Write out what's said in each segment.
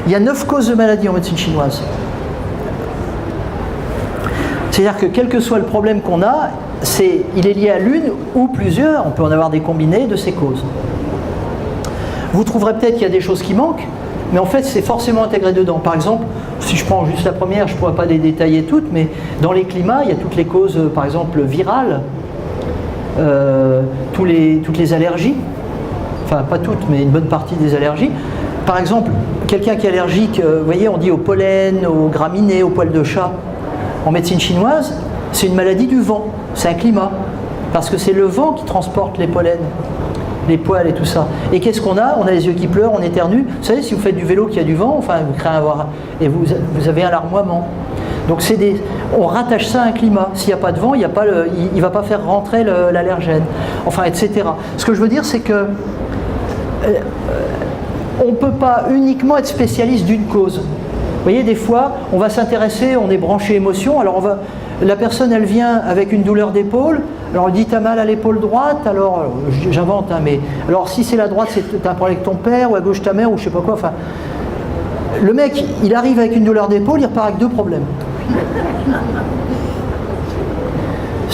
Il y a 9 causes de maladie en médecine chinoise. C'est-à-dire que quel que soit le problème qu'on a, il est lié à l'une ou plusieurs, on peut en avoir des combinés de ces causes. Vous trouverez peut-être qu'il y a des choses qui manquent, mais en fait c'est forcément intégré dedans. Par exemple, si je prends juste la première, je ne pourrais pas les détailler toutes, mais dans les climats, il y a toutes les causes, par exemple virales, toutes les allergies, enfin pas toutes, mais une bonne partie des allergies. Par exemple, quelqu'un qui est allergique, vous voyez, on dit au pollen, aux graminées, aux poils de chat. En médecine chinoise, c'est une maladie du vent, c'est un climat, parce que c'est le vent qui transporte les pollens, les poils et tout ça. Et qu'est-ce qu'on a? On a les yeux qui pleurent, on éternue. Vous savez, si vous faites du vélo qui a du vent, enfin, vous créez et vous avez un larmoiement. Donc on rattache ça à un climat. S'il n'y a pas de vent, il ne va pas faire rentrer l'allergène, enfin, etc. Ce que je veux dire, c'est que on ne peut pas uniquement être spécialiste d'une cause. Vous voyez, des fois, on va s'intéresser, on est branché émotion, alors la personne, elle vient avec une douleur d'épaule, alors on dit, t'as mal à l'épaule droite, alors, j'invente, hein, mais, alors si c'est la droite, t'as un problème avec ton père, ou à gauche ta mère, ou je sais pas quoi, enfin, le mec, il arrive avec une douleur d'épaule, il repart avec 2 problèmes.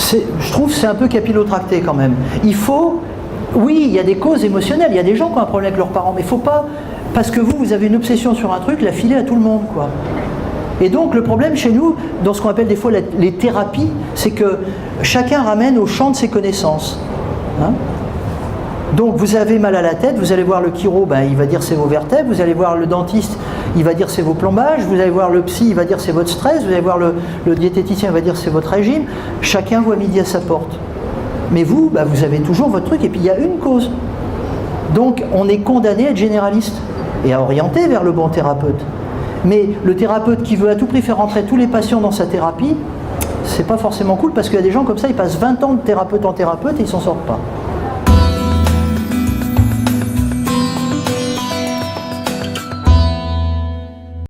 Je trouve que c'est un peu capillotracté quand même. Oui, il y a des causes émotionnelles, il y a des gens qui ont un problème avec leurs parents, mais il ne faut pas, parce que vous avez une obsession sur un truc, la filer à tout le monde, quoi. Et donc le problème chez nous, dans ce qu'on appelle des fois les thérapies, c'est que chacun ramène au champ de ses connaissances. Hein? Donc vous avez mal à la tête, vous allez voir le chiro, il va dire c'est vos vertèbres, vous allez voir le dentiste, il va dire c'est vos plombages, vous allez voir le psy, il va dire c'est votre stress, vous allez voir le diététicien, il va dire c'est votre régime. Chacun voit midi à sa porte. Mais vous, vous avez toujours votre truc, et puis il y a une cause. Donc on est condamné à être généraliste et à orienter vers le bon thérapeute. Mais le thérapeute qui veut à tout prix faire rentrer tous les patients dans sa thérapie, c'est pas forcément cool, parce qu'il y a des gens comme ça, ils passent 20 ans de thérapeute en thérapeute et ils s'en sortent pas.